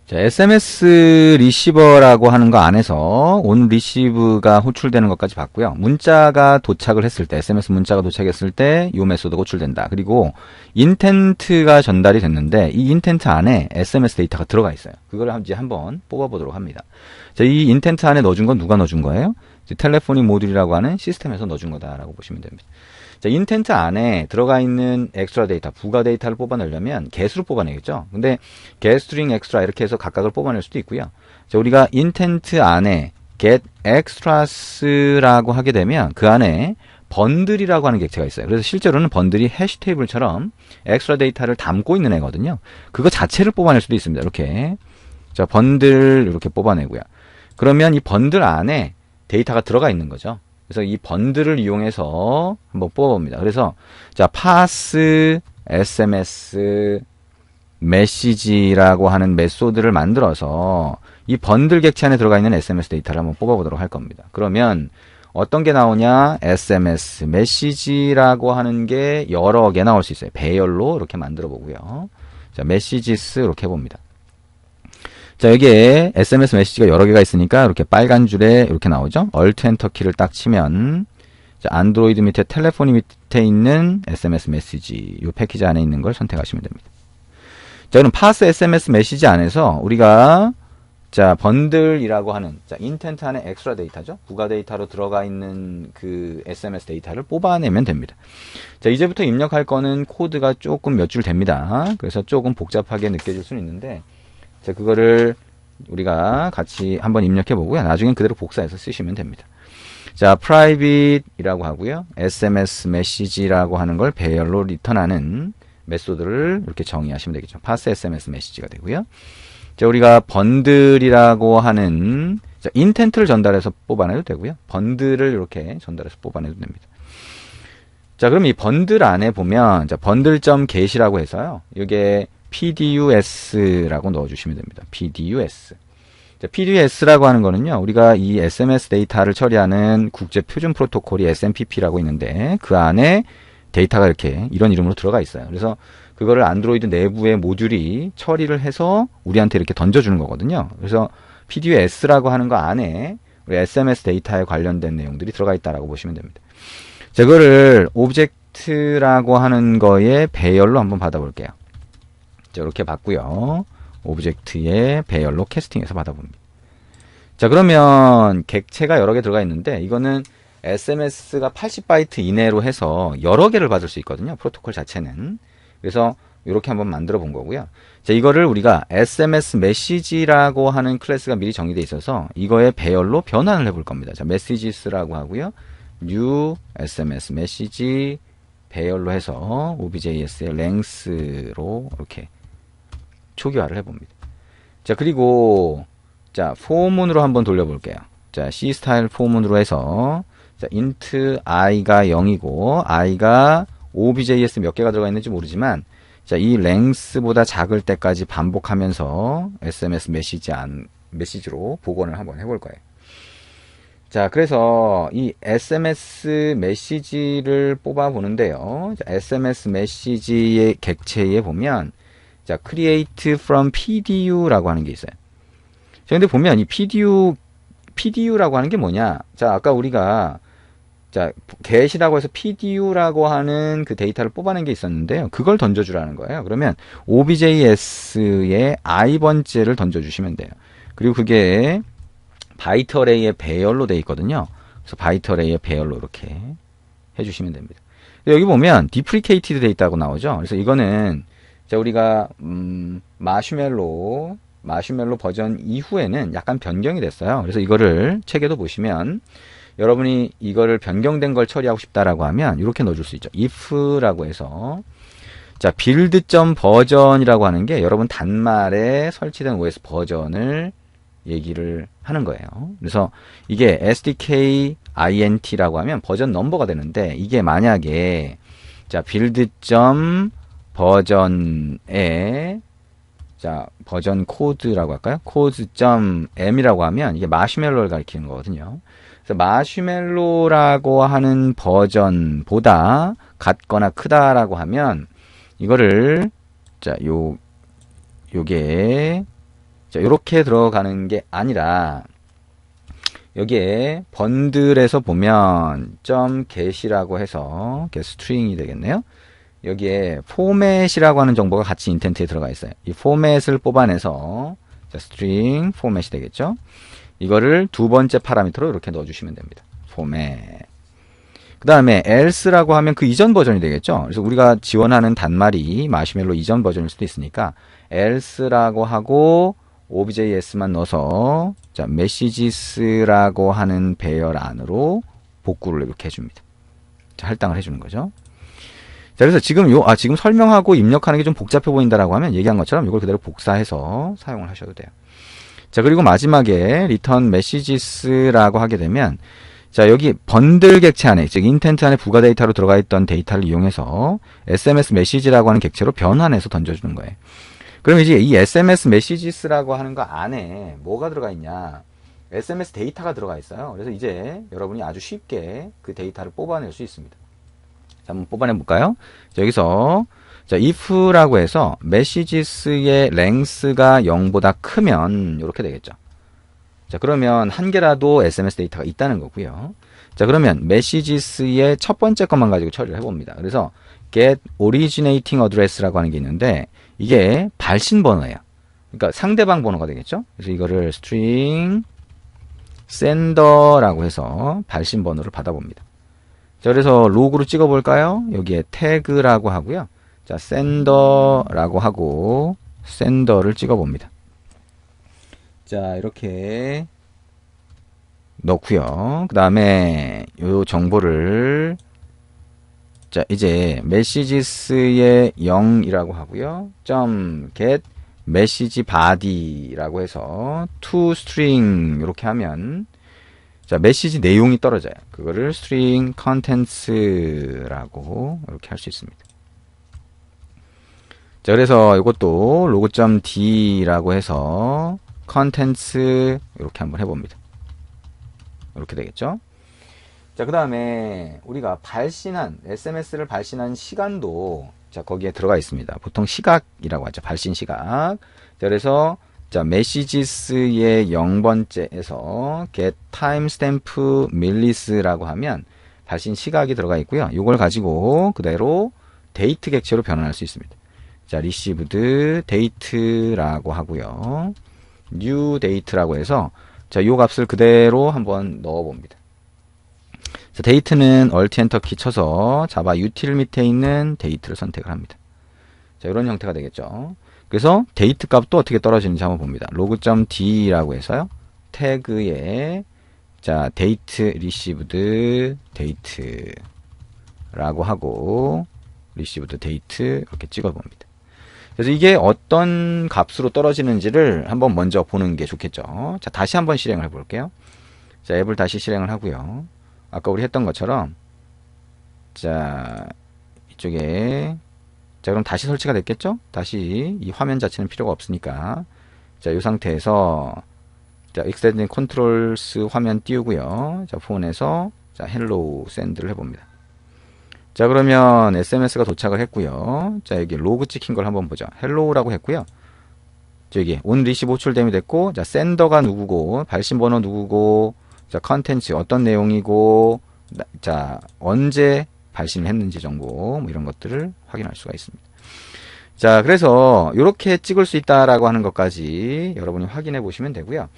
자, SMS 리시버라고 하는 거 안에서 온 리시브가 호출되는 것까지 봤고요. 문자가 도착을 했을 때, SMS 문자가 도착했을 때 이 메소드가 호출된다. 그리고 인텐트가 전달이 됐는데 이 인텐트 안에 SMS 데이터가 들어가 있어요. 그걸 이제 한번 뽑아보도록 합니다. 자, 이 인텐트 안에 넣어준 건 누가 넣어준 거예요? 텔레포닉 모듈이라고 하는 시스템에서 넣어준 거다라고 보시면 됩니다. 자, 인텐트 안에 들어가 있는 엑스트라 데이터, 부가 데이터를 뽑아내려면 개수로 뽑아내겠죠. 근데 getString extra 이렇게 해서 각각을 뽑아낼 수도 있고요. 자, 우리가 인텐트 안에 get extras라고 하게 되면 그 안에 번들이라고 하는 객체가 있어요. 그래서 실제로는 번들이 해시 테이블처럼 엑스트라 데이터를 담고 있는 애거든요. 그거 자체를 뽑아낼 수도 있습니다. 이렇게. 자, 번들 이렇게 뽑아내고요. 그러면 이 번들 안에 데이터가 들어가 있는 거죠. 그래서 이 번들을 이용해서 한번 뽑아봅니다. 그래서 자, pass SMS 메시지라고 하는 메소드를 만들어서 이 번들 객체 안에 들어가 있는 SMS 데이터를 한번 뽑아보도록 할 겁니다. 그러면 어떤 게 나오냐? SMS 메시지라고 하는 게 여러 개 나올 수 있어요. 배열로 이렇게 만들어 보고요. 자, 메시지스 이렇게 해봅니다. 자, 여기에 SMS 메시지가 여러 개가 있으니까 이렇게 빨간 줄에 이렇게 나오죠. Alt 엔터 키를 딱 치면 자, 안드로이드 밑에 텔레폰이 밑에 있는 SMS 메시지 이 패키지 안에 있는 걸 선택하시면 됩니다. 자, 그럼 pass SMS 메시지 안에서 우리가 자, 번들이라고 하는 자, 인텐트 안에 엑스트라 데이터죠. 부가 데이터로 들어가 있는 그 SMS 데이터를 뽑아내면 됩니다. 자, 이제부터 입력할 거는 코드가 조금 몇 줄 됩니다. 그래서 조금 복잡하게 느껴질 수는 있는데 자, 그거를 우리가 같이 한번 입력해 보고요. 나중엔 그대로 복사해서 쓰시면 됩니다. 자, private이라고 하고요. SMS 메시지라고 하는 걸 배열로 리턴하는 메소드를 이렇게 정의하시면 되겠죠. pass SMS 메시지가 되고요. 자, 우리가 번들이라고 하는 자, 인텐트를 전달해서 뽑아내도 되고요. 번들을 이렇게 전달해서 뽑아내도 됩니다. 자, 그럼 이 번들 안에 보면 자, bundle.get이라고 해서요. 이게 PDUS라고 넣어주시면 됩니다. PDUS. 자, PDUS라고 하는 거는요, 우리가 이 SMS 데이터를 처리하는 국제 표준 프로토콜이 SMPP라고 있는데, 그 안에 데이터가 이렇게 이런 이름으로 들어가 있어요. 그래서 그거를 안드로이드 내부의 모듈이 처리를 해서 우리한테 이렇게 던져주는 거거든요. 그래서 PDUS라고 하는 거 안에 우리 SMS 데이터에 관련된 내용들이 들어가 있다라고 보시면 됩니다. 자, 그거를 오브젝트라고 하는 거에 배열로 한번 받아볼게요. 자, 이렇게 받고요. 오브젝트의 배열로 캐스팅해서 받아봅니다. 자, 그러면 객체가 여러 개 들어가 있는데 이거는 SMS가 80바이트 이내로 해서 여러 개를 받을 수 있거든요. 프로토콜 자체는. 그래서 이렇게 한번 만들어 본 거고요. 자, 이거를 우리가 SMS 메시지라고 하는 클래스가 미리 정의되어 있어서 이거의 배열로 변환을 해볼 겁니다. 자, messages라고 하고요. new SMS 메시지 배열로 해서 objs의 length로 이렇게 초기화를 해봅니다. 자, 그리고 자, 포문으로 한번 돌려볼게요. 자, C 스타일 포문으로 해서 자, int i가 0이고 i가 objs 몇 개가 들어가 있는지 모르지만 자, 이 length보다 작을 때까지 반복하면서 SMS 메시지로 복원을 한번 해볼 거예요. 자, 그래서 이 SMS 메시지를 뽑아 보는데요. 자, SMS 메시지의 객체에 보면 자, create from PDU라고 하는 게 있어요. 자, 근데 보면 이 PDU라고 하는 게 뭐냐? 자, 아까 우리가 자, get이라고 해서 PDU라고 하는 그 데이터를 뽑아낸 게 있었는데요. 그걸 던져주라는 거예요. 그러면 objs의 i번째를 던져주시면 돼요. 그리고 그게 바이트 어레이의 배열로 되어 있거든요. 그래서 바이트 어레이의 배열로 이렇게 해주시면 됩니다. 여기 보면 deprecated 데이터라고 나오죠. 그래서 이거는 자, 우리가 마시멜로 버전 이후에는 약간 변경이 됐어요. 그래서 이거를 책에도 보시면 여러분이 이거를 변경된 걸 처리하고 싶다라고 하면 이렇게 넣어줄 수 있죠. if라고 해서 자, build.version이라고 하는 게 여러분 단말에 설치된 OS 버전을 얘기를 하는 거예요. 그래서 이게 SDKINT라고 하면 버전 넘버가 되는데 이게 만약에 자, build.version에 자, 버전 코드라고 할까요? codes.m이라고 하면 이게 마시멜로를 가리키는 거거든요. 그래서 마시멜로라고 하는 버전보다 같거나 크다라고 하면 이거를 자, 요게 자, 이렇게 들어가는 게 아니라 여기에 번들에서 보면 .get이라고 해서 get string이 되겠네요. 여기에 포맷이라고 하는 정보가 같이 인텐트에 들어가 있어요. 이 포맷을 뽑아내서 자, string 포맷이 되겠죠. 이거를 두 번째 파라미터로 이렇게 넣어주시면 됩니다. 포맷. 그 다음에 else라고 하면 그 이전 버전이 되겠죠. 그래서 우리가 지원하는 단말이 마시멜로 이전 버전일 수도 있으니까 else라고 하고 objs만 넣어서 자, messages라고 하는 배열 안으로 복구를 이렇게 해줍니다. 자, 할당을 해주는 거죠. 자, 그래서 지금 지금 설명하고 입력하는 게 좀 복잡해 보인다라고 하면 얘기한 것처럼 이걸 그대로 복사해서 사용을 하셔도 돼요. 자, 그리고 마지막에 return messages라고 하게 되면 자, 여기 번들 객체 안에, 즉 인텐트 안에 부가 데이터로 들어가 있던 데이터를 이용해서 SMS 메시지라고 하는 객체로 변환해서 던져주는 거예요. 그럼 이제 이 SMS messages라고 하는 거 안에 뭐가 들어가 있냐? SMS 데이터가 들어가 있어요. 그래서 이제 여러분이 아주 쉽게 그 데이터를 뽑아낼 수 있습니다. 자, 한번 뽑아내 볼까요? 자, 여기서 자, if라고 해서 messages의 length가 0보다 크면 이렇게 되겠죠. 자, 그러면 한 개라도 SMS 데이터가 있다는 거고요. 자, 그러면 messages의 첫 번째 것만 가지고 처리를 해봅니다. 그래서 get originating address라고 하는 게 있는데 이게 발신 번호예요. 그러니까 상대방 번호가 되겠죠. 그래서 이거를 string sender라고 해서 발신 번호를 받아봅니다. 자, 그래서 로그로 찍어볼까요? 여기에 태그라고 하고요. 자, sender라고 하고 sender를 찍어봅니다. 자, 이렇게 넣고요. 그 다음에 요 정보를 자, 이제 messages의 0이라고 하고요. .get message body라고 해서 to string 이렇게 하면 자, 메시지 내용이 떨어져요. 그거를 string contents라고 이렇게 할 수 있습니다. 자, 그래서 이것도 log.d라고 해서 contents 이렇게 한번 해봅니다. 이렇게 되겠죠. 자, 그 다음에 우리가 발신한 SMS를 발신한 시간도 자, 거기에 들어가 있습니다. 보통 시각이라고 하죠. 발신 시각. 자, 그래서 자, messages의 0번째에서 get timestamp millis라고 하면 발신 시각이 들어가 있고요. 이걸 가지고 그대로 데이트 객체로 변환할 수 있습니다. 자, received date라고 하고요. new date라고 해서 자, 이 값을 그대로 한번 넣어 봅니다. 자, 데이트는 Alt Enter 키 쳐서 자바 util 밑에 있는 데이트를 선택을 합니다. 자, 이런 형태가 되겠죠. 그래서 데이트 값도 어떻게 떨어지는지 한번 봅니다. log.d라고 해서요. 태그에 자, date received date라고 하고 received date 이렇게 찍어 봅니다. 그래서 이게 어떤 값으로 떨어지는지를 한번 먼저 보는 게 좋겠죠. 자, 다시 한번 실행을 해 볼게요. 자, 앱을 다시 실행을 하고요. 아까 우리 했던 것처럼 자, 이쪽에 자, 그럼 다시 설치가 됐겠죠? 다시 이 화면 자체는 필요가 없으니까 자, 이 상태에서 자, extend controls 화면 띄우고요. 자, 폰에서 자, hello send를 해봅니다. 자, 그러면 SMS가 도착을 했고요. 자, 여기 로그 찍힌 걸 한번 보죠. hello라고 했고요. 저기 on receive 호출됨이 됐고, 자, sender가 누구고, 발신 번호 누구고, 자, 컨텐츠 어떤 내용이고, 자, 언제 발신을 했는지 정보, 뭐 이런 것들을 확인할 수가 있습니다. 자, 그래서 이렇게 찍을 수 있다라고 하는 것까지 여러분이 확인해 보시면 되고요.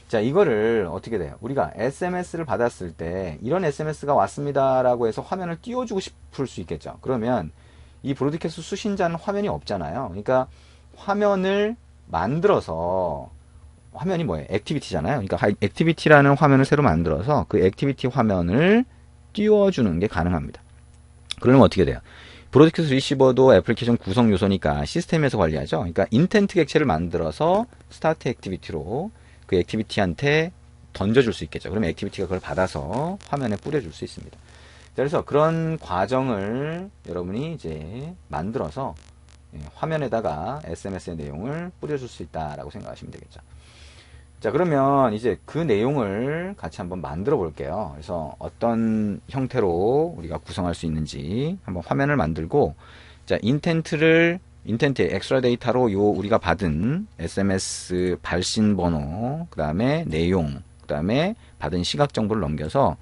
자, 이거를 어떻게 돼요? 우리가 SMS를 받았을 때 이런 SMS가 왔습니다라고 해서 화면을 띄워주고 싶을 수 있겠죠. 그러면 이 브로드캐스트 수신자는 화면이 없잖아요. 그러니까 화면을 만들어서 화면이 뭐예요? 액티비티잖아요. 그러니까 액티비티라는 화면을 새로 만들어서 그 액티비티 화면을 띄워주는 게 가능합니다. 그러면 어떻게 돼요? 브로드캐스트 리시버도 애플리케이션 구성 요소니까 시스템에서 관리하죠. 그러니까 인텐트 객체를 만들어서 스타트 액티비티로 그 액티비티한테 던져줄 수 있겠죠. 그러면 액티비티가 그걸 받아서 화면에 뿌려줄 수 있습니다. 그래서 그런 과정을 여러분이 이제 만들어서 화면에다가 SMS의 내용을 뿌려줄 수 있다라고 생각하시면 되겠죠. 자, 그러면 이제 그 내용을 같이 한번 만들어 볼게요. 그래서 어떤 형태로 우리가 구성할 수 있는지 한번 화면을 만들고, 자, 인텐트를 인텐트 엑스트라 데이터로 요 우리가 받은 SMS 발신 번호, 그 다음에 내용, 그 다음에 받은 시각 정보를 넘겨서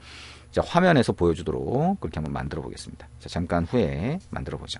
자, 화면에서 보여주도록 그렇게 한번 만들어 보겠습니다. 자, 잠깐 후에 만들어 보죠.